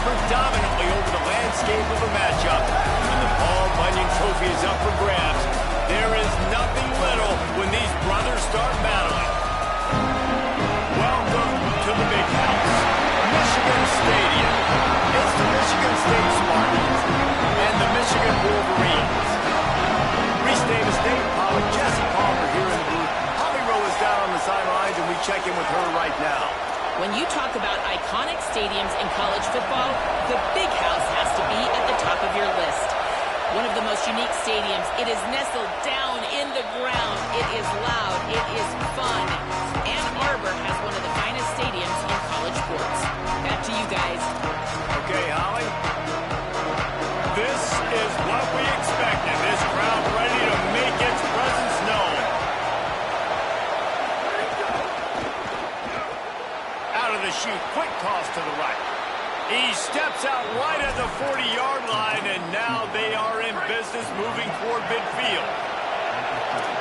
predominantly over the landscape of a matchup. When the Paul Bunyan Trophy is up for grabs, there is nothing little when these brothers start battling. Welcome to the big house, Michigan Stadium. It's the Michigan State Spartans and the Michigan Wolverines. Reese Davis, Dave Pauly, Jesse Palmer here in the booth. Holly Rowe is down on the sidelines, and we check in with her right now. When you talk about iconic stadiums in college football, the Big House has to be at the top of your list. One of the most unique stadiums. It is nestled down in the ground. It is loud. It is fun. Ann Arbor has one of the finest stadiums in college sports. Back to you guys. Okay, Holly. This is what we expected. This crowd ready to make its presence known. Out of the chute, quick toss to the right. He steps out right at the 40-yard line, and now they are in business moving toward midfield.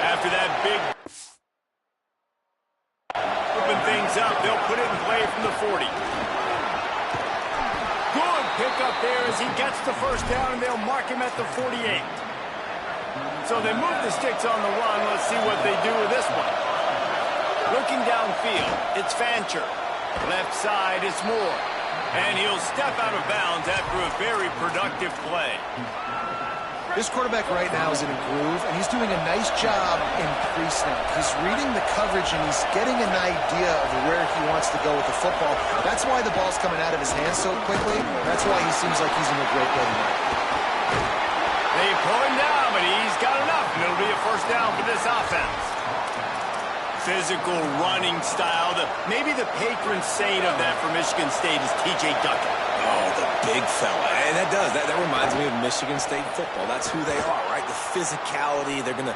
After that big open things up, they'll put it in play from the 40. Good pick up there as he gets the first down, and they'll mark him at the 48. So they move the sticks on the run. Let's see what they do with this one. Looking downfield, it's Fancher. Left side, it's Moore. And he'll step out of bounds after a very productive play. This quarterback right now is in a groove, and he's doing a nice job in pre-snap. He's reading the coverage, and he's getting an idea of where he wants to go with the football. That's why the ball's coming out of his hands so quickly. That's why he seems like he's in a great way tonight. They pull him down, but he's got enough, and it'll be a first down for this offense. Physical running style. Maybe the patron saint of that for Michigan State is T.J. Duckett. Oh, the big fella. And that reminds me of Michigan State football. That's who they are, right? The physicality. They're gonna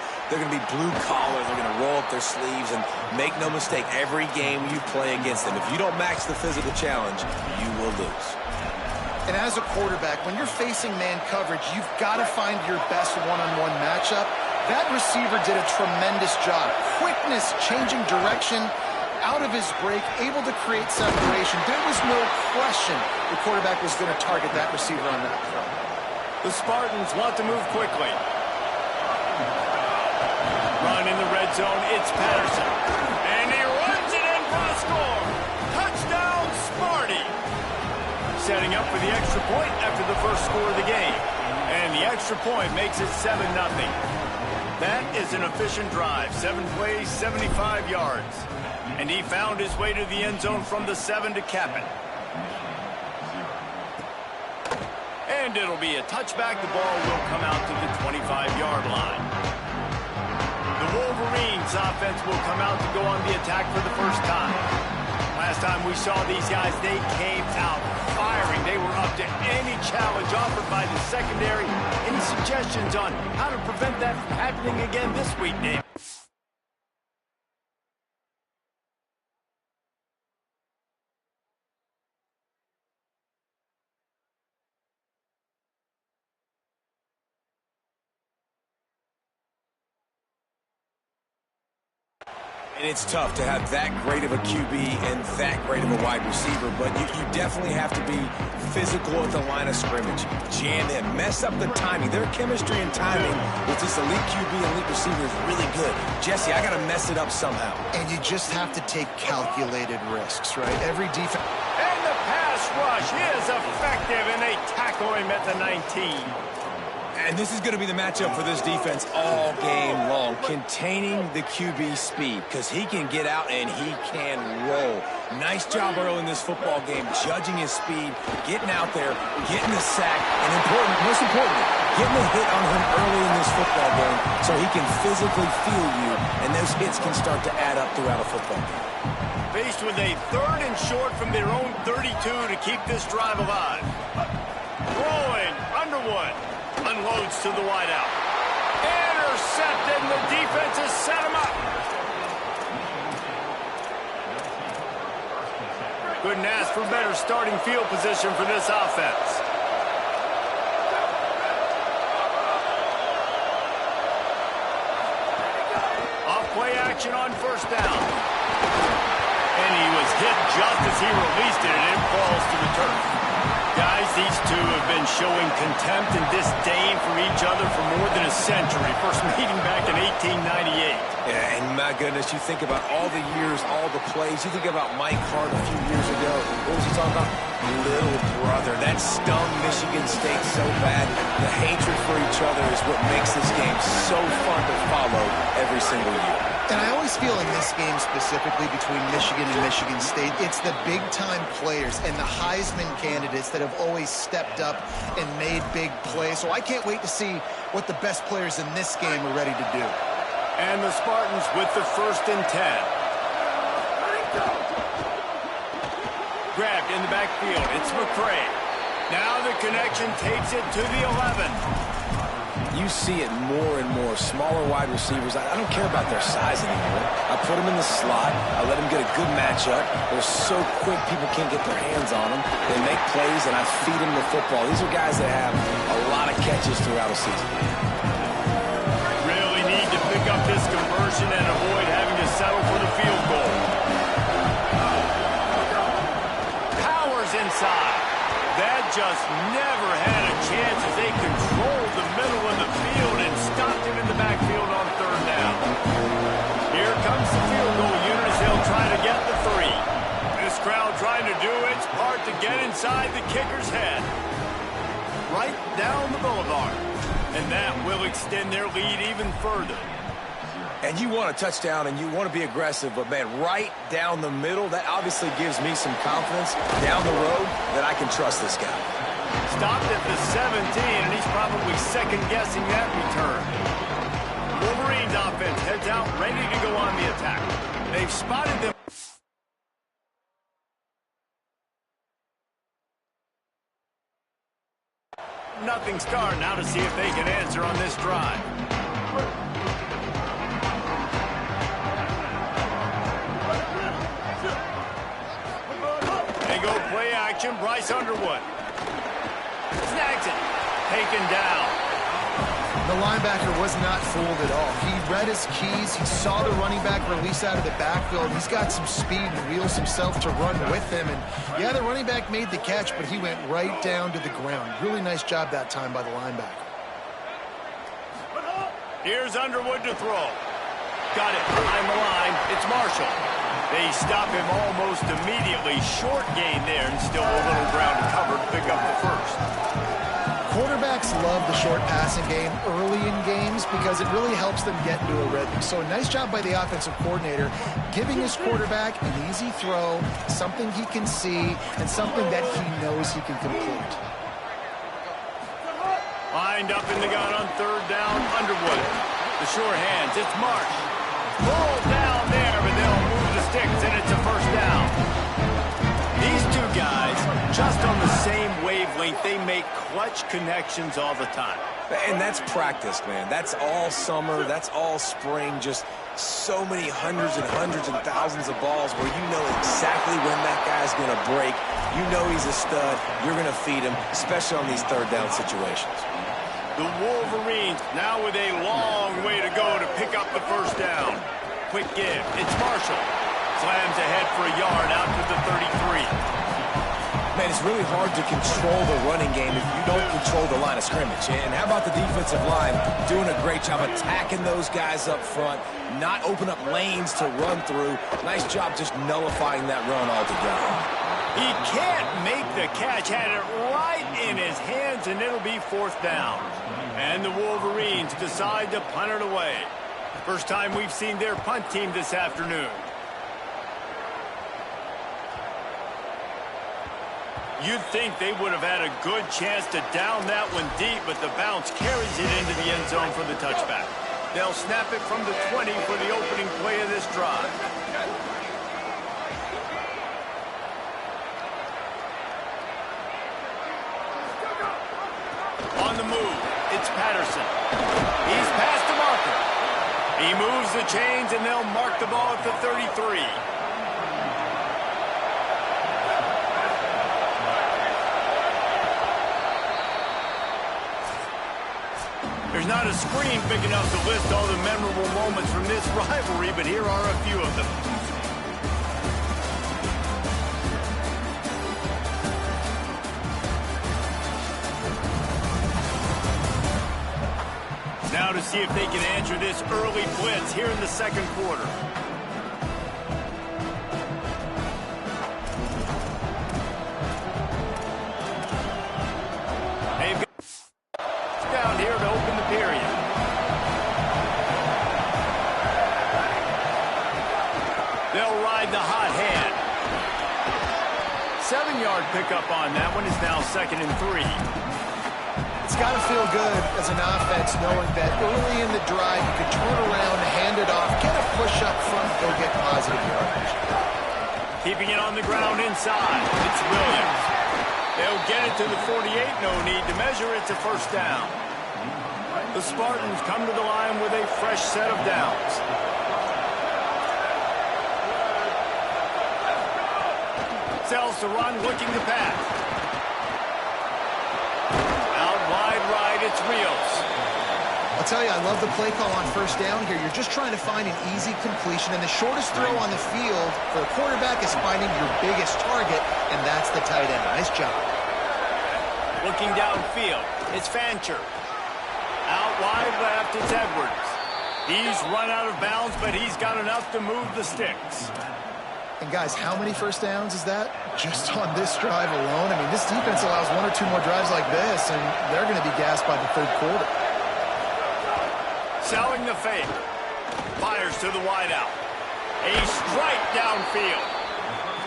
be blue collar. They're gonna roll up their sleeves, and make no mistake, every game you play against them, if you don't match the physical challenge, you will lose. And as a quarterback, when you're facing man coverage, you've got to find your best one-on-one matchup. That receiver did a tremendous job. Quickness, changing direction, out of his break, able to create separation. There was no question the quarterback was going to target that receiver on that throw. The Spartans want to move quickly. Run in the red zone, it's Patterson. And he runs it in for the score. Touchdown, Sparty. Setting up for the extra point after the first score of the game. And the extra point makes it 7-0. That is an efficient drive. 7 plays, 75 yards. And he found his way to the end zone from the 7 to cap it. And it'll be a touchback. The ball will come out to the 25-yard line. The Wolverines offense will come out to go on the attack for the first time. Last time we saw these guys, they came out firing. They were up to any challenge offered by the secondary. Any suggestions on how to prevent that from happening again this week, Dave? And it's tough to have that great of a QB and that great of a wide receiver, but you definitely have to be physical at the line of scrimmage. Jam in, mess up the timing. Their chemistry and timing with this elite QB and elite receiver is really good. Jesse, I got to mess it up somehow. And you just have to take calculated risks, right? Every defense. And the pass rush is effective, and they tackle him at the 19. And this is going to be the matchup for this defense all game long, containing the QB speed, because he can get out and he can roll. Nice job early in this football game, judging his speed, getting out there, getting the sack, and most importantly, getting a hit on him early in this football game so he can physically feel you, and those hits can start to add up throughout a football game. Faced with a 3rd and short from their own 32 to keep this drive alive. Throwing, Underwood. Unloads to the wideout. Intercepted, and the defense has set him up. Couldn't ask for better starting field position for this offense. Off play action on first down. And he was hit just as he released it, and it falls to the turf. Guys, these two have been showing contempt and disdain for each other for more than a century. First meeting back in 1898. Yeah, and my goodness, you think about all the years, all the plays. You think about Mike Hart a few years ago. What was he talking about? Little brother. That stung Michigan State so bad. The hatred for each other is what makes this game so fun to follow every single year. And I always feel in this game specifically between Michigan and Michigan State, it's the big-time players and the Heisman candidates that have always stepped up and made big plays. So I can't wait to see what the best players in this game are ready to do. And the Spartans with the 1st and 10. Grabbed in the backfield. It's McCray. Now the connection takes it to the 11. You see it more and more. Smaller wide receivers. I don't care about their size anymore. I put them in the slot. I let them get a good matchup. They're so quick, people can't get their hands on them. They make plays, and I feed them the football. These are guys that have a lot of catches throughout a season. Really need to pick up this conversion and avoid having to settle for the field goal. Powers inside. That just never had a chance as they controlled the middle of the field and stopped him in the backfield on 3rd down. Here comes the field goal unit as they'll try to get the 3. This crowd trying to do its part to get inside the kicker's head. Right down the boulevard. And that will extend their lead even further. And you want a touchdown and you want to be aggressive, but, man, right down the middle, that obviously gives me some confidence down the road that I can trust this guy. Stopped at the 17, and he's probably second-guessing that return. Wolverines offense heads out, ready to go on the attack. They've spotted them. Nothing star now to see if they can answer on this drive. They go play action. Bryce Underwood. Snags it. Taken down. The linebacker was not fooled at all. He read his keys. He saw the running back release out of the backfield. He's got some speed and wheels himself to run with him. And, yeah, the running back made the catch, but he went right down to the ground. Really nice job that time by the linebacker. Here's Underwood to throw. Got it behind the line. It's Marshall. They stop him almost immediately. Short gain there, and still a little ground to cover to pick up the 1st. Quarterbacks love the short passing game early in games because it really helps them get into a rhythm. So a nice job by the offensive coordinator giving his quarterback an easy throw, something he can see, and something that he knows he can complete. Lined up in the gun on 3rd down, Underwood. The short hands, it's Marsh. Roll down there, but they'll move the sticks, and it's a 1st down. These two guys, just on the same wavelength, they make clutch connections all the time. And that's practice, man. That's all summer. That's all spring. Just so many hundreds and thousands of balls where you know exactly when that guy's going to break. You know he's a stud. You're going to feed him, especially on these 3rd down situations. The Wolverines now with a long way to go to pick up the 1st down. Quick give. It's Marshall. Slams ahead for a yard out to the 33. Man, it's really hard to control the running game if you don't control the line of scrimmage. And how about the defensive line doing a great job attacking those guys up front, not open up lanes to run through. Nice job just nullifying that run altogether. He can't make the catch. Had it right in his hands, and it'll be 4th down. And the Wolverines decide to punt it away. First time we've seen their punt team this afternoon. You'd think they would have had a good chance to down that one deep, but the bounce carries it into the end zone for the touchback. They'll snap it from the 20 for the opening play of this drive. On the move, it's Patterson. He's past the marker. He moves the chains, and they'll mark the ball at the 33. There's not a screen big enough to list all the memorable moments from this rivalry, but here are a few of them. now to see if they can answer this early blitz here in the second quarter. They've got down here to open the period. They'll ride the hot hand. 7-yard pickup on that one is now 2nd and 3. It's got to feel good as an offense knowing that early in the drive you could turn around, hand it off, get a push up front, go get positive yardage. Keeping it on the ground inside. It's Williams. They'll get it to the 48. No need to measure. It's a first down. The Spartans come to the line with a fresh set of downs. Sells to run, looking to pass. Out wide right, it's Rios. I'll tell you, I love the play call on first down here. You're just trying to find an easy completion, and the shortest throw on the field for a quarterback is finding your biggest target, and that's the tight end. Nice job. Looking downfield, it's Fancher. Out wide left, it's Edwards. He's run out of bounds, but he's got enough to move the sticks. And guys, how many first downs is that? Just on this drive alone? I mean, this defense allows 1 or 2 more drives like this, and they're going to be gassed by the third quarter. Selling the fake. Fires to the wideout. A strike downfield.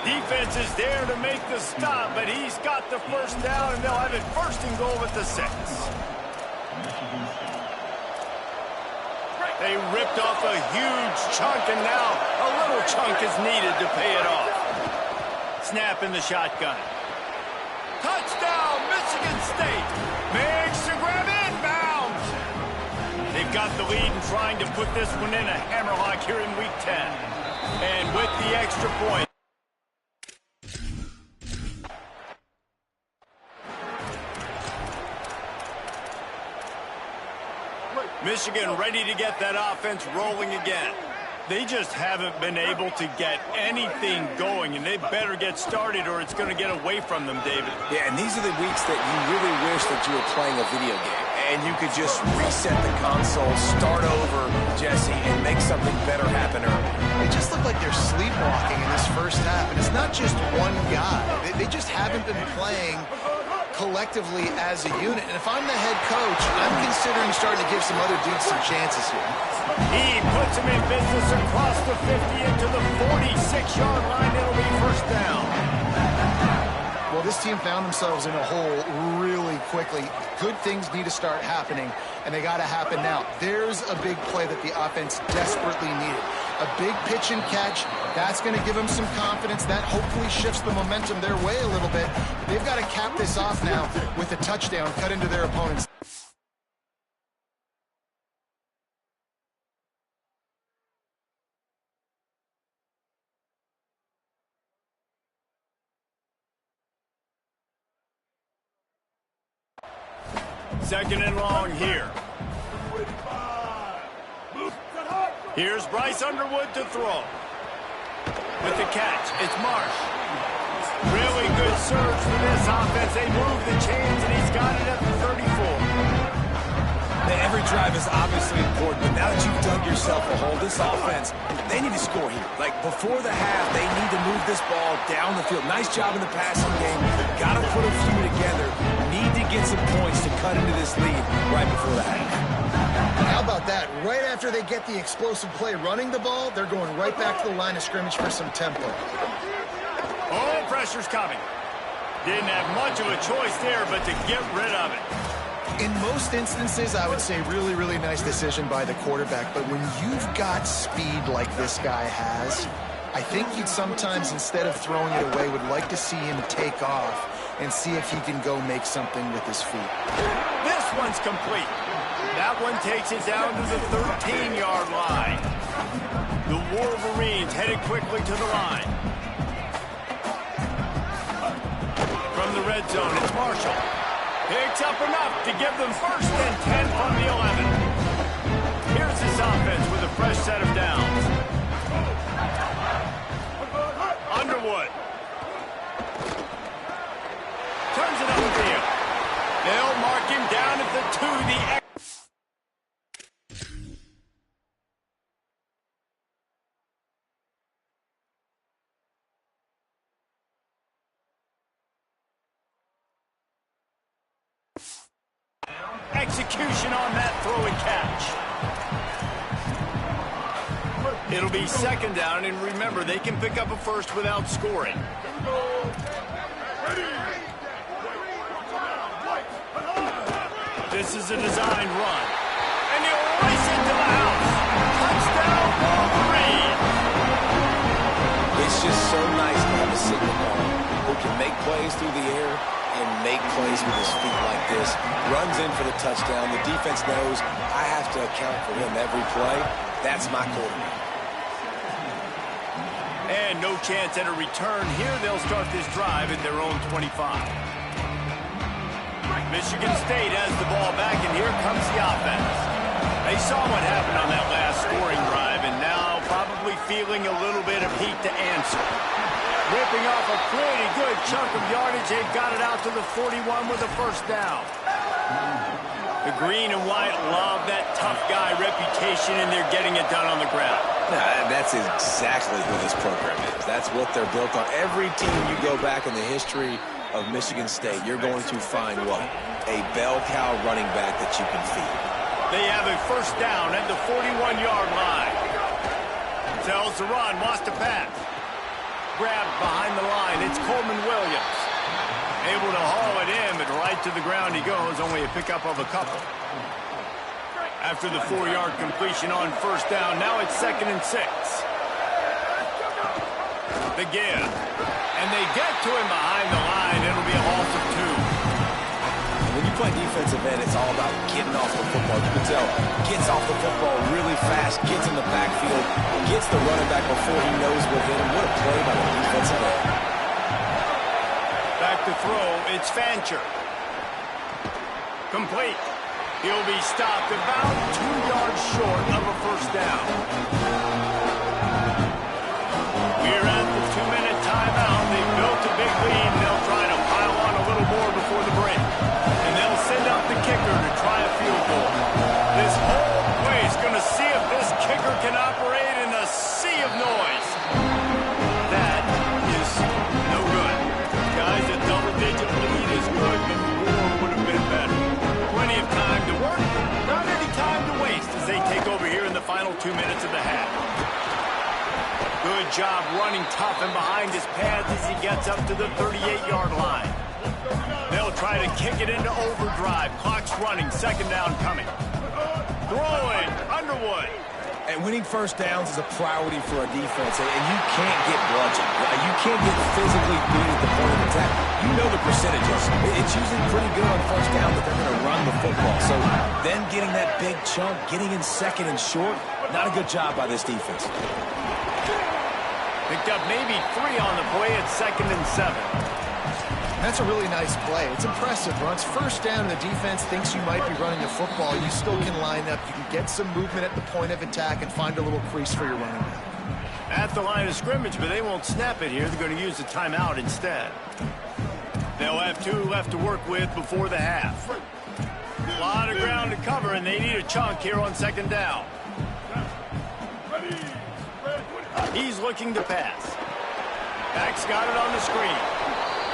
Defense is there to make the stop, but he's got the first down, and they'll have it 1st and goal at the 6. They ripped off a huge chunk, and now a little chunk is needed to pay it off. Snap in the shotgun. Touchdown, Michigan State. Makes the grab, inbounds. They've got the lead and trying to put this one in a hammerlock here in Week 10. And with the extra point. Michigan ready to get that offense rolling again. They just haven't been able to get anything going, and they better get started or it's going to get away from them, David. Yeah, and these are the weeks that you really wish that you were playing a video game, and you could just reset the console, start over, Jesse, and make something better happen early. They just look like they're sleepwalking in this first half, and it's not just one guy. They just haven't been playing collectively as a unit. And if I'm the head coach, I'm considering starting to give some other dudes some chances here. He puts him in business across the 50 into the 46-yard line. It'll be first down. Well, this team found themselves in a hole really quickly. Good things need to start happening, and they got to happen now. There's a big play that the offense desperately needed. A big pitch and catch. That's going to give them some confidence. That hopefully shifts the momentum their way a little bit. They've got to cap this off now with a touchdown cut into their opponents. Second and long here. Here's Bryce Underwood to throw. With the catch, it's Marsh. Really good surge for this offense. They move the chains, and he's got it at the 34. Every drive is obviously important, but now that you've dug yourself a hole, this offense, they need to score here. Like, before the half, they need to move this ball down the field. Nice job in the passing game. Got to put a few together. Need to get some points to cut into this lead right before the half. How about that? Right after they get the explosive play running the ball, they're going right back to the line of scrimmage for some tempo. Oh, pressure's coming. Didn't have much of a choice there, but to get rid of it. In most instances, I would say really, really nice decision by the quarterback. But when you've got speed like this guy has, I think you'd sometimes, instead of throwing it away, would like to see him take off and see if he can go make something with his feet. This one's complete. That one takes it down to the 13-yard line. The Wolverines headed quickly to the line. From the red zone, it's Marshall. Picks up enough to give them 1st and 10 from the 11. Here's this offense with a fresh set of downs. Underwood. Turns it upfield. They'll mark him down at the 2. execution on that throw and catch. It'll be second down, and remember, they can pick up a first without scoring. This is a designed run. And he'll race into the house. Touchdown, Wolverine. It's just so nice to have a signal ball who can make plays through the air and make plays with his feet like this. Runs in for the touchdown. The defense knows I have to account for him every play. That's my quarterback. And no chance at a return here. They'll start this drive at their own 25. Michigan State has the ball back, and here comes the offense. They saw what happened on that last scoring drive, and now probably feeling a little bit of heat to answer. Ripping off a pretty good chunk of yardage. They've got it out to the 41 with a first down. The green and white love that tough guy reputation, and they're getting it done on the ground. That's exactly who this program is. That's what they're built on. Every team you go back in the history of Michigan State, you're going to find what? A bell cow running back that you can feed. They have a first down at the 41-yard line. Tells the run, wants to pass. Grabbed behind the line, it's Coleman Williams. Able to haul it in, but right to the ground he goes, only a pickup of a couple. After the 4-yard completion on first down, now it's 2nd and 6. The give. And they get to him behind the line. It'll be a loss of 2. When you play defensive end, it's all about getting off the football. You can tell, gets off the football really fast, gets in the backfield, gets the running back before he knows what hit him. What a play by the defensive end. Back to throw, it's Fancher. Complete. He'll be stopped about 2 yards short of a first down. We're at the 2-minute timeout. They built a big lead, and they'll try to pile on a little more before the break. And they'll send out the kicker to try a field goal. This whole place going to see if this kicker can operate in a sea of noise. That is no good. Guys, a double-digit lead is good, but more would have been better. Plenty of time to work, not any time to waste as they take over here in the final 2 minutes of the half. Good job running tough and behind his pads as he gets up to the 38-yard line. They'll try to kick it into overdrive. Clock's running, 2nd down coming. Throwing, Underwood. And winning first downs is a priority for a defense, and you can't get bludgeoned. You can't get physically beat at the point of attack. You know the percentages. It's usually pretty good on first down that they're going to run the football. So then getting that big chunk, getting in 2nd and short, not a good job by this defense. Picked up maybe 3 on the play at 2nd and 7. That's a really nice play. It's impressive. Runs first down, and the defense thinks you might be running the football. You still can line up. You can get some movement at the point of attack and find a little crease for your running back. At the line of scrimmage, but they won't snap it here. They're going to use the timeout instead. They'll have 2 left to work with before the half. A lot of ground to cover, and they need a chunk here on 2nd down. He's looking to pass. Back's got it on the screen.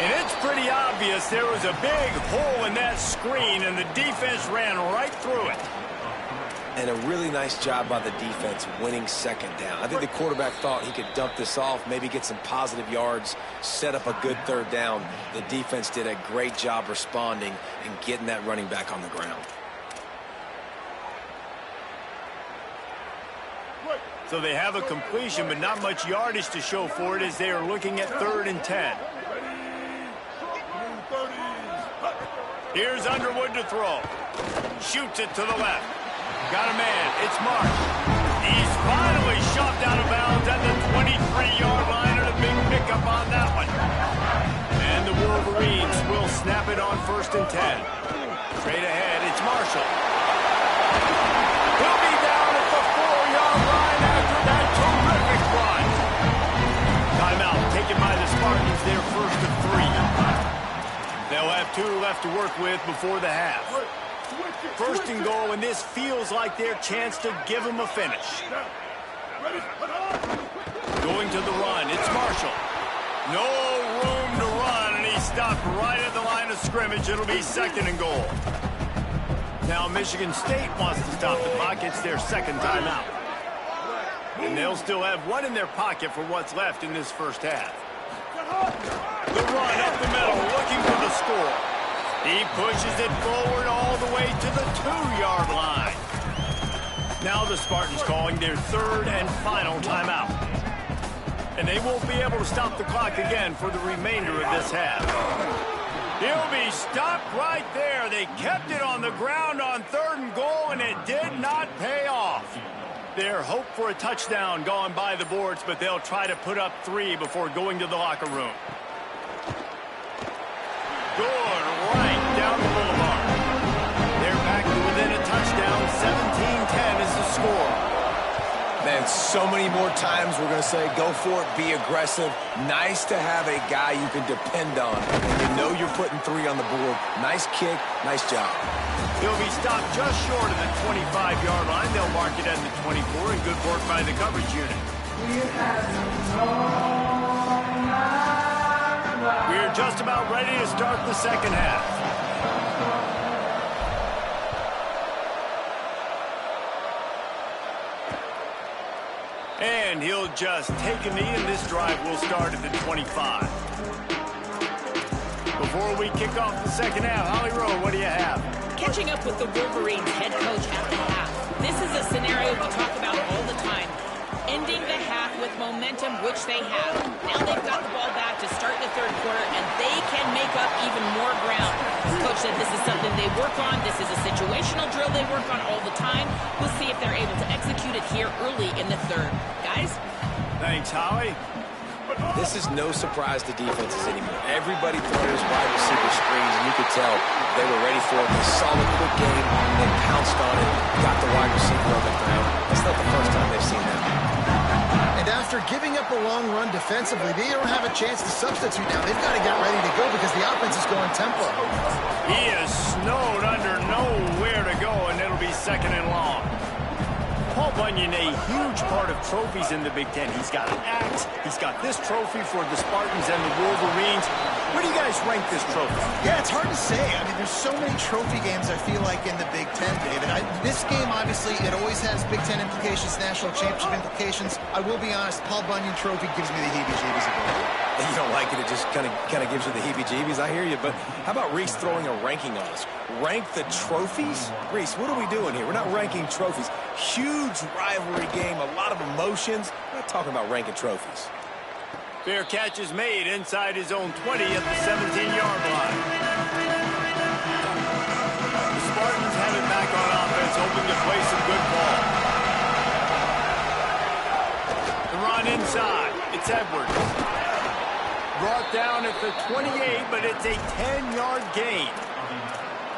And it's pretty obvious there was a big hole in that screen, and the defense ran right through it. And a really nice job by the defense winning 2nd down. I think the quarterback thought he could dump this off, maybe get some positive yards, set up a good 3rd down. The defense did a great job responding and getting that running back on the ground. So they have a completion, but not much yardage to show for it as they are looking at 3rd and 10. Here's Underwood to throw. Shoots it to the left. Got a man. It's Mark. He's finally shoved out of bounds at the 23-yard line, and a big pickup on that one. And the Wolverines will snap it on 1st and 10. Straight ahead, it's Marshall. He'll be down at the 4-yard line after that terrific run. Timeout taken by the Spartans, their 1st of 3. They'll have 2 left to work with before the half. 1st and goal, and this feels like their chance to give them a finish. Going to the run, it's Marshall. No room to run, and he stopped right at the line of scrimmage. It'll be 2nd and goal. Now Michigan State wants to stop the clock. It's their second timeout. And they'll still have one in their pocket for what's left in this first half. The run up the middle, looking for the score. He pushes it forward all the way to the 2-yard line. Now the Spartans calling their third and final timeout. And they won't be able to stop the clock again for the remainder of this half. He'll be stopped right there. They kept it on the ground on 3rd and goal, and it did not pay off. Their hope for a touchdown gone by the boards, but they'll try to put up 3 before going to the locker room. Good right down the boulevard. They're back to within a touchdown. 17-10 is the score. Man, so many more times we're going to say, go for it, be aggressive. Nice to have a guy you can depend on, and you know you're putting 3 on the board. Nice kick, nice job. He'll be stopped just short of the 25-yard line. They'll mark it at the 24, and good work by the coverage unit. We're just about ready to start the second half. And he'll just take a knee, and this drive will start at the 25. Before we kick off the second half, Holly Rowe, what do you have? Catching up with the Wolverines head coach at the half. This is a scenario we talk about all the time. Ending the half with momentum, which they have. Now they've got the ball back to start the third quarter, and they can make up even more ground. Coach said this is something they work on. This is a situational drill they work on all the time. We'll see if they're able to execute it here early in the third. Guys? Thanks, Holly. This is no surprise to defenses anymore. Everybody throws wide receiver screens, and you could tell they were ready for it. They saw the quick game, and pounced on it, got the wide receiver on the ground. That's not the first time they've seen that. And after giving up a long run defensively, they don't have a chance to substitute now. They've got to get ready to go because the offense is going tempo. He is snowed under, nowhere to go, and it'll be second and long. Paul Bunyan, a huge part of trophies in the Big Ten. He's got an axe. He's got this trophy for the Spartans and the Wolverines. Where do you guys rank this trophy? Yeah, it's hard to say. I mean, there's so many trophy games, I feel like, in the Big Ten, David. This game, obviously, it always has Big Ten implications, national championship implications. I will be honest, Paul Bunyan trophy gives me the heebie-jeebies a bit. You don't like it, it just kind of gives you the heebie-jeebies. I hear you, but how about Reese throwing a ranking on us? Rank the trophies? Reese, what are we doing here? We're not ranking trophies. Huge rivalry game, a lot of emotions. We're not talking about ranking trophies. Fair catch is made inside his own 20 at the 17-yard line. The Spartans have it back on offense, hoping to play some good ball. The run inside. It's Edwards. Brought down at the 28, but it's a 10-yard gain.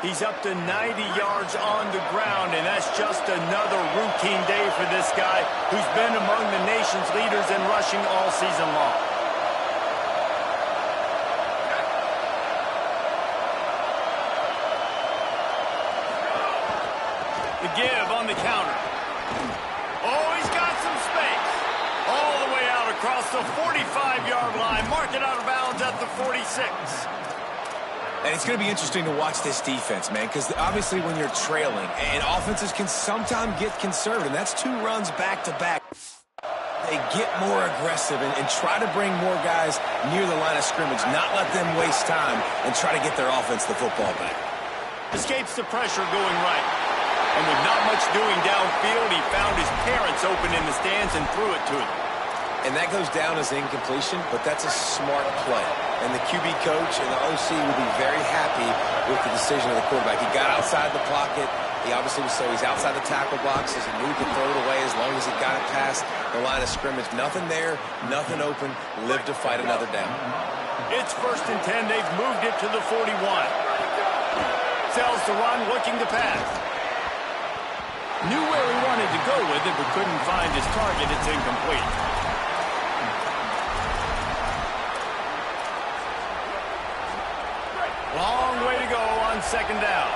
He's up to 90 yards on the ground, and that's just another routine day for this guy who's been among the nation's leaders in rushing all season long. The give on the counter. Oh, he's got some space. All the way out across the 45-yard line. Mark it out of bounds at the 46. And it's going to be interesting to watch this defense, man, because obviously when you're trailing, and offenses can sometimes get conservative, and that's 2 runs back-to-back. They get more aggressive and try to bring more guys near the line of scrimmage, not let them waste time, and try to get their offense the football back. Escapes the pressure going right. And with not much doing downfield, he found his parents open in the stands and threw it to them. And that goes down as incompletion, but that's a smart play. And the QB coach and the OC will be very happy with the decision of the quarterback. He got outside the pocket. He obviously was, so he's outside the tackle box. He knew he could throw it away as long as he got it past the line of scrimmage. Nothing there, nothing open. Live to fight another down. It's 1st and 10. They've moved it to the 41. Sells the run, looking to pass. Knew where he wanted to go with it, but couldn't find his target. It's incomplete. Long way to go on second down.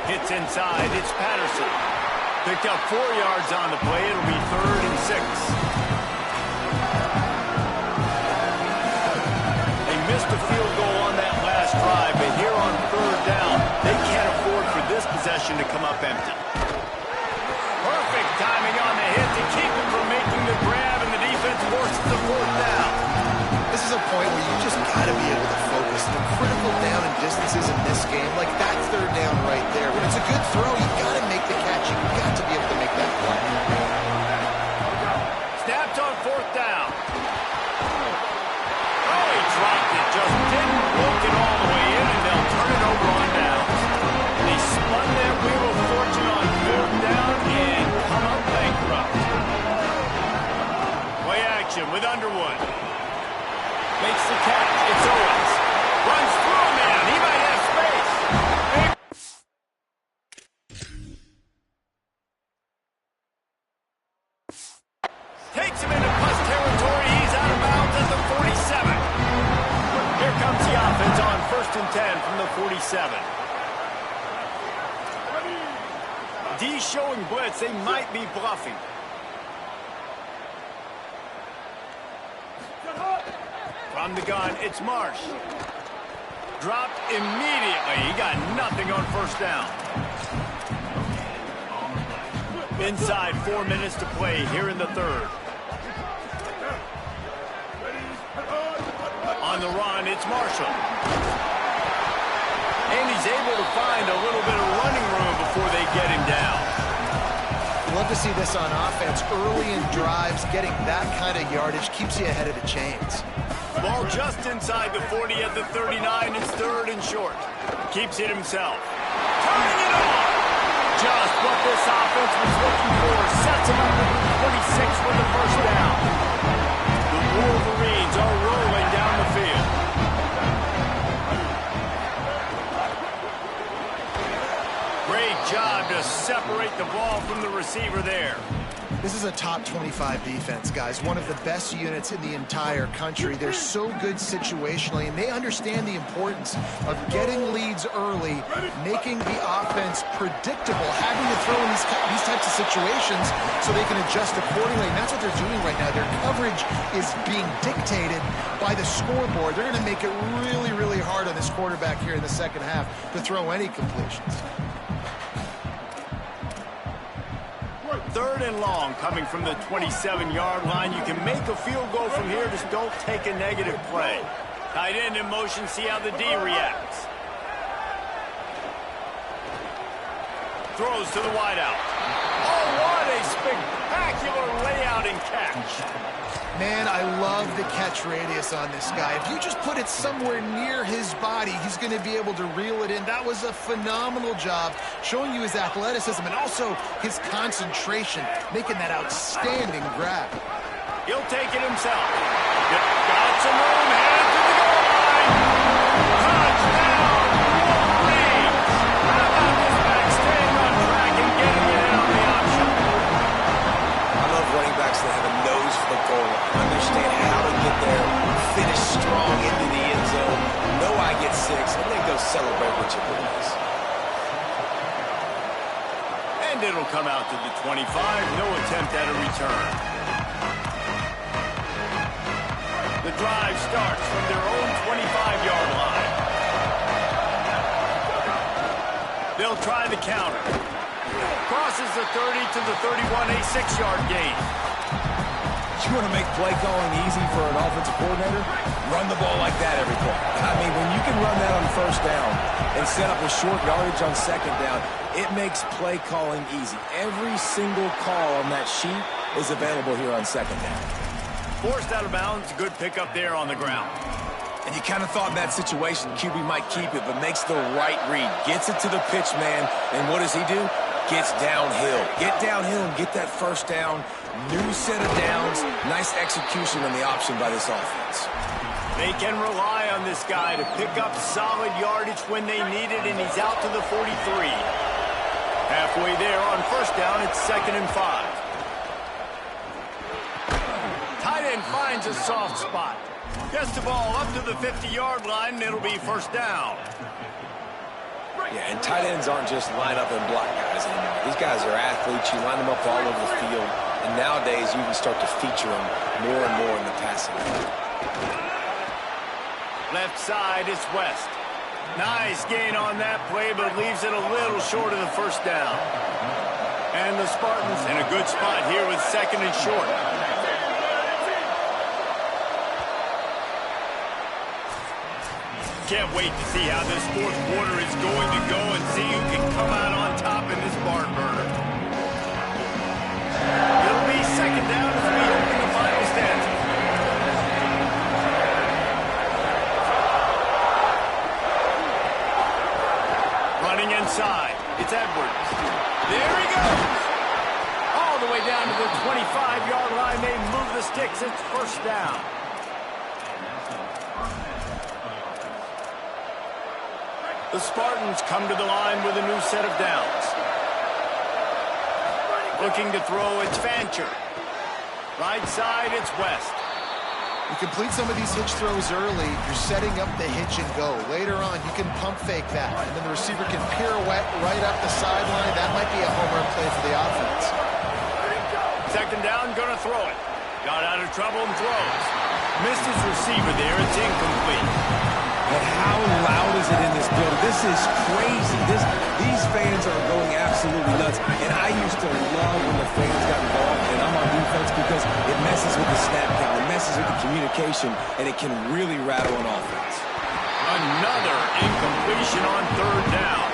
Hits inside. It's Patterson. Picked up 4 yards on the play. It'll be 3rd and 6. missed a field goal on that last drive, but here on third down, they can't afford for this possession to come up empty. Perfect timing on the hit to keep him from making the grab, and the defense forces the fourth down. This is a point where you just got to be able to focus. The critical down and distances in this game, like that's third down right there. When it's a good throw, you've got to make the catch. You've got to be able to make that play. Snapped on fourth down. Oh, he dropped it. Just didn't work it all the way in, and they'll turn it over on downs. They spun their wheel of fortune on fourth down and come up bankrupt. Play action with Underwood. Makes the catch. It's Owens. Runs through a man. He might have space. Takes him into plus territory. He's out of bounds at the 47. Here comes the offense on 1st and 10 from the 47. D showing blitz. They might be bluffing. From the gun, it's Marsh. Dropped immediately. He got nothing on first down. Inside 4 minutes to play here in the third. On the run, it's Marshall. And he's able to find a little bit of running room before they get him down. Love to see this on offense. Early in drives, getting that kind of yardage keeps you ahead of the chains. Ball just inside the 40 at the 39. It's third and short. Keeps it himself. Turning it on. Just what this offense was looking for. Sets him up at the 26 with the first down. The Wolverines are rolling down the field. Great job to separate the ball from the receiver there. This is a top 25 defense, guys. One of the best units in the entire country. They're so good situationally, and they understand the importance of getting leads early, making the offense predictable, having to throw in these types of situations so they can adjust accordingly. And that's what they're doing right now. Their coverage is being dictated by the scoreboard. They're going to make it really, really hard on this quarterback here in the second half to throw any completions. Third and long coming from the 27-yard line. You can make a field goal from here, just don't take a negative play. Tight end in motion, see how the D reacts. Throws to the wideout. Oh, what a spectacular layout and catch. Man, I love the catch radius on this guy. If you just put it somewhere near his body, he's going to be able to reel it in. That was a phenomenal job, showing you his athleticism and also his concentration, making that outstanding grab. He'll take it himself. Got some room, headed to the goal line. Touchdown, Wolverines. How about this back staying on track and getting it in on the option? I love running backs that have a nose for the goal line. Understand how to get there, finish strong into the end zone. Know I get 6, and then go celebrate with your boys. And it'll come out to the 25. No attempt at a return. The drive starts from their own 25-yard line. They'll try the counter. Crosses the 30 to the 31, a 6-yard gain. You want to make play calling easy for an offensive coordinator? Run the ball like that every play. I mean, when you can run that on first down and set up a short yardage on second down, it makes play calling easy. Every single call on that sheet is available here on second down. Forced out of bounds, good pickup there on the ground. And you kind of thought in that situation QB might keep it, but makes the right read. Gets it to the pitch man, and what does he do? Gets downhill. Get downhill and get that first down. New set of downs. Nice execution on the option by this offense. They can rely on this guy to pick up solid yardage when they need it, and he's out to the 43. Halfway there on first down, it's 2nd and 5. Tight end finds a soft spot. Gets the ball up to the 50-yard line, and it'll be first down. Yeah, and tight ends aren't just line up and block guys anymore. These guys are athletes. You line them up all over the field. And nowadays, you can start to feature them more and more in the passing game. Left side, it's West. Nice gain on that play, but leaves it a little short of the first down. And the Spartans in a good spot here with second and short. Can't wait to see how this fourth quarter is going to go and see who can come out on top in this barn burner. It'll be second down as we open the final stanza. Running inside, it's Edwards. There he goes! All the way down to the 25-yard line. They move the sticks. It's first down. The Spartans come to the line with a new set of downs. Looking to throw, it's Fancher. Right side, it's West. You complete some of these hitch throws early, you're setting up the hitch and go. Later on, you can pump fake that, and then the receiver can pirouette right up the sideline. That might be a home run play for the offense. Second down, gonna throw it. Got out of trouble and throws. Missed his receiver there, it's incomplete. But how loud is it in this building? This is crazy. These fans are going absolutely nuts. And I used to love when the fans got involved, and I'm on defense because it messes with the snap count, it messes with the communication, and it can really rattle an offense. Another incompletion on third down.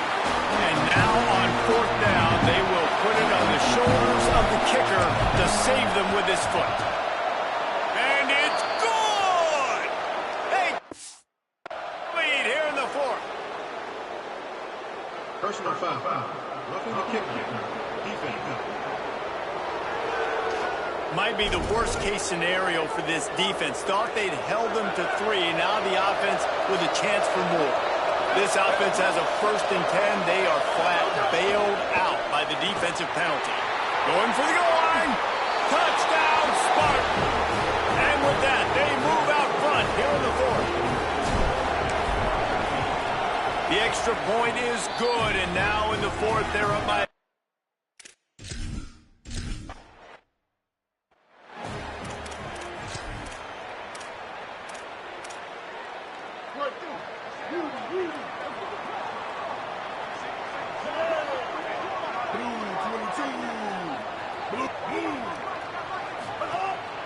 And now on fourth down, they will put it on the shoulders of the kicker to save them with his foot. And it's good! Hey, lead here in the fourth. Personal foul. Roughing the kicker. Defense. Might be the worst-case scenario for this defense. Thought they'd held them to 3. Now the offense with a chance for more. This offense has a first and 10. They are flat bailed out by the defensive penalty. Going for the goal line. Touchdown, Spartans. And with that, they move out front here in the fourth. The extra point is good, and now in the fourth, they're up by...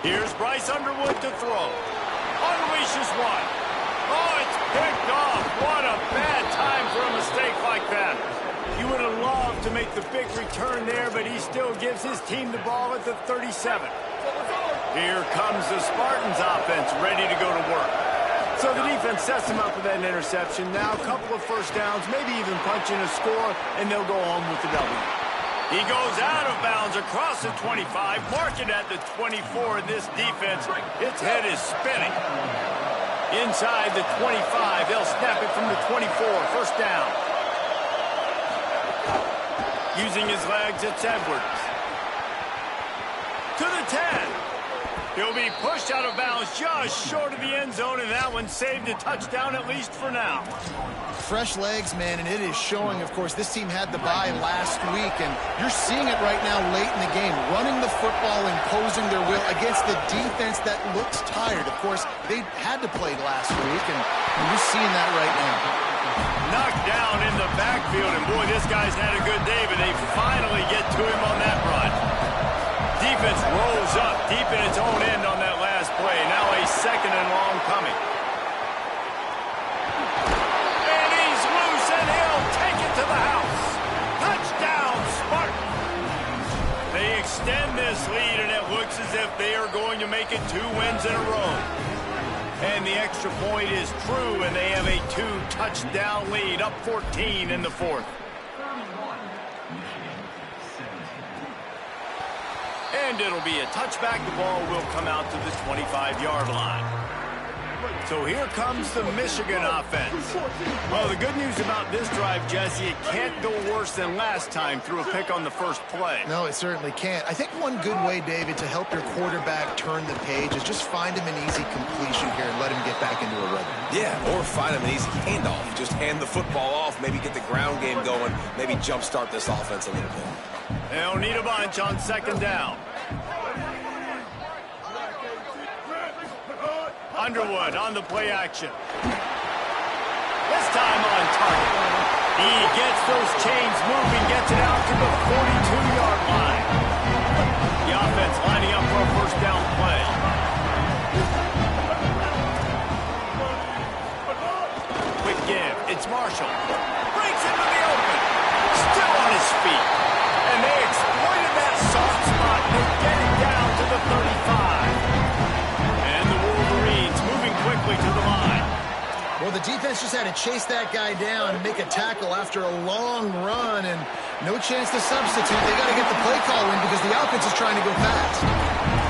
Here's Bryce Underwood to throw. Unleashes one. Oh, it's picked off. What a bad time for a mistake like that. You would have loved to make the big return there, but he still gives his team the ball at the 37. Here comes the Spartans offense ready to go to work. So the defense sets him up with that interception. Now a couple of first downs, maybe even punching a score, and they'll go home with the W. He goes out of bounds across the 25, marking at the 24 in this defense. Its head is spinning. Inside the 25, they'll snap it from the 24, first down. Using his legs, it's Edwards. To the 10. He'll be pushed out of bounds just short of the end zone, and that one saved a touchdown at least for now. Fresh legs, man, and it is showing, of course, this team had the bye last week, and you're seeing it right now late in the game, running the football, imposing their will against the defense that looks tired. Of course, they had to play last week, and you're seeing that right now. Knocked down in the backfield, and boy, this guy's had a good day, but they finally get to him on that run. Defense rolls up deep in its own end on that last play. Now a second and long coming. And he's loose, and he'll take it to the house. Touchdown, Spartans. They extend this lead, and it looks as if they are going to make it 2 wins in a row. And the extra point is true, and they have a 2-touchdown lead, up 14 in the fourth. And it'll be a touchback. The ball will come out to the 25-yard line. So here comes the Michigan offense. Well, the good news about this drive, Jesse, it can't go worse than last time through a pick on the first play. No, it certainly can't. I think one good way, David, to help your quarterback turn the page is just find him an easy completion here and let him get back into a rhythm. Yeah, or find him an easy handoff. Just hand the football off, maybe get the ground game going, maybe jumpstart this offense a little bit. They'll need a bunch on second down. Underwood on the play action. This time on target. He gets those chains moving, gets it out to the 42-yard line. The offense lining up for a first down play. Quick give. It's Marshall. Breaks into the open. Still on his feet. And they exploited that soft spot. They get it down to the 35. And the Wolverines moving quickly to the line. Well, the defense just had to chase that guy down and make a tackle after a long run, and no chance to substitute. They got to get the play call in because the offense is trying to go fast.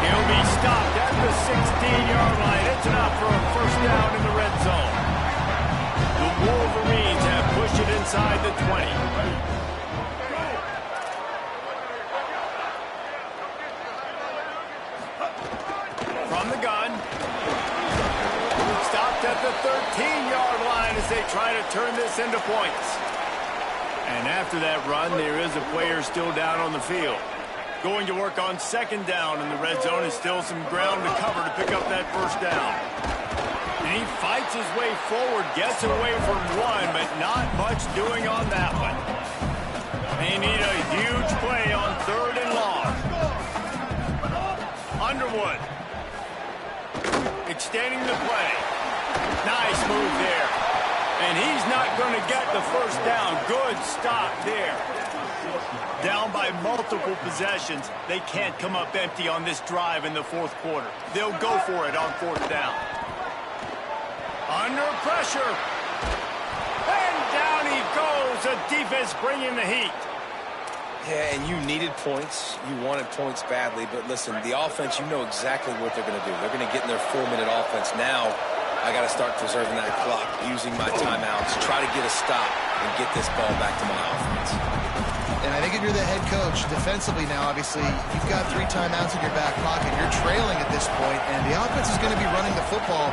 He'll be stopped at the 16-yard line. It's enough for a first down in the red zone. The Wolverines have pushed it inside the 20. From the gun. Stopped at the 13-yard line as they try to turn this into points. And after that run, there is a player still down on the field. Going to work on second down in the red zone is still some ground to cover to pick up that first down. And he fights his way forward, gets away from one, but not much doing on that one. They need a huge play on third and long. Underwood. Extending the play. Nice move there. And he's not going to get the first down. Good stop there. Down by multiple possessions. They can't come up empty on this drive in the fourth quarter. They'll go for it on fourth down. Under pressure. And down he goes. The defense bringing the heat. Yeah, and you needed points. You wanted points badly. But listen, the offense, you know exactly what they're going to do. They're going to get in their 4-minute offense. Now, I got to start preserving that clock, using my timeouts, try to get a stop, and get this ball back to my offense. And I think if you're the head coach, defensively now, obviously, you've got 3 timeouts in your back pocket. You're trailing at this point, and the offense is going to be running the football,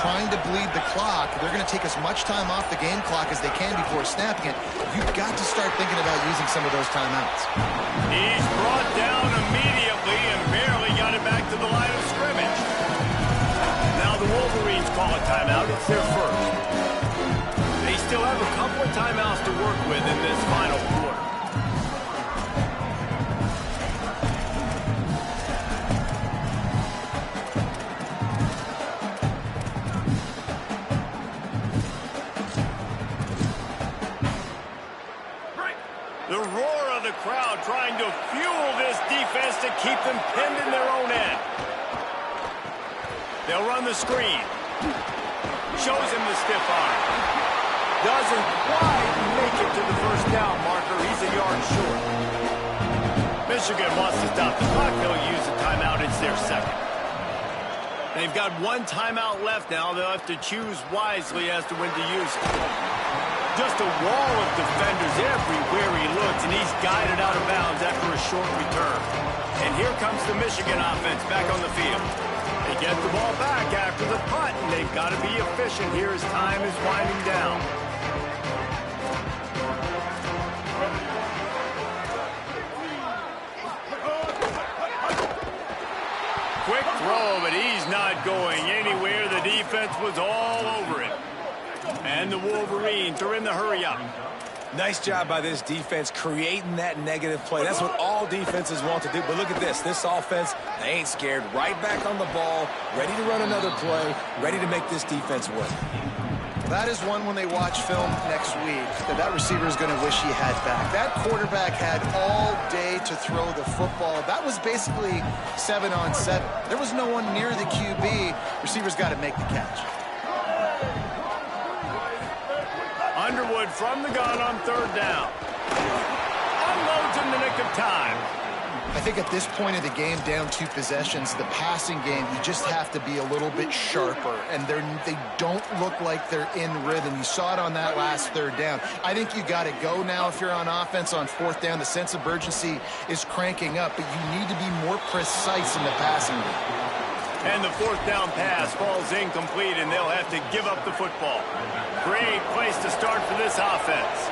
trying to bleed the clock. They're going to take as much time off the game clock as they can before snapping it. You've got to start thinking about using some of those timeouts. He's brought down immediately and barely got it back to the line of scrimmage. Now the Wolverines call a timeout. It's their first. They still have a couple of timeouts to work with in this final quarter. The roar of the crowd trying to fuel this defense to keep them pinned in their own end. They'll run the screen. Shows him the stiff arm. Doesn't quite make it to the first down marker. He's a yard short. Michigan wants to stop the clock. They'll use a timeout. It's their second. They've got 1 timeout left now. They'll have to choose wisely as to when to use it. Just a wall of defenders everywhere he looks, and he's guided out of bounds after a short return. And here comes the Michigan offense back on the field. They get the ball back after the punt, and they've got to be efficient here as time is winding down. Quick throw, but he's not going anywhere. The defense was all over him. And the Wolverines are in the hurry-up. Nice job by this defense creating that negative play. That's what all defenses want to do. But look at this. This offense, they ain't scared. Right back on the ball, ready to run another play, ready to make this defense work. That is one when they watch film next week that receiver is going to wish he had back. That quarterback had all day to throw the football. That was basically 7-on-7. There was no one near the QB. Receivers got to make the catch. Underwood from the gun on third down. Unloads in the nick of time. I think at this point of the game, down 2 possessions, the passing game, you just have to be a little bit sharper. And they don't look like they're in rhythm. You saw it on that last third down. I think you got to go now if you're on offense on fourth down. The sense of urgency is cranking up, but you need to be more precise in the passing game. And the fourth down pass falls incomplete, and they'll have to give up the football. Great place to start for this offense.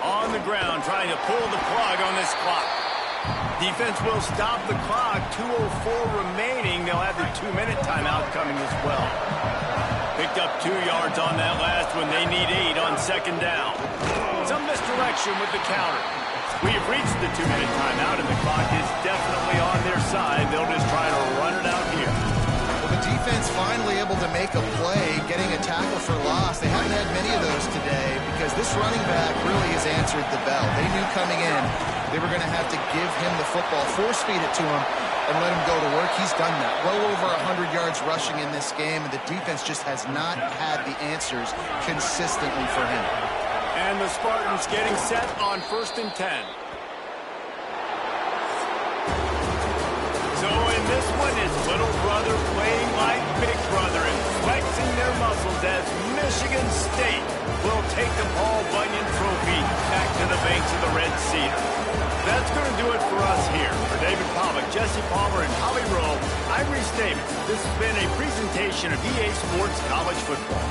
On the ground, trying to pull the plug on this clock. Defense will stop the clock. 2:04 remaining. They'll have the 2-minute timeout coming as well. Picked up 2 yards on that last one. They need 8 on second down. Some misdirection with the counter. We've reached the 2-minute timeout, and the clock is definitely on their side. They'll just try to run it out here. Well, the defense finally able to make a play, getting a tackle for loss. They haven't had many of those today because this running back really has answered the bell. They knew coming in they were going to have to give him the football, force-feed it to him, and let him go to work. He's done that. Well over 100 yards rushing in this game, and the defense just has not had the answers consistently for him. And the Spartans getting set on 1st and 10. So in this one, it's little brother playing like big brother and flexing their muscles as Michigan State will take the Paul Bunyan Trophy back to the banks of the Red Cedar. That's going to do it for us here. For David Pollack, Jesse Palmer, and Holly Rowe, I'm Reese Davis. This has been a presentation of EA Sports College Football.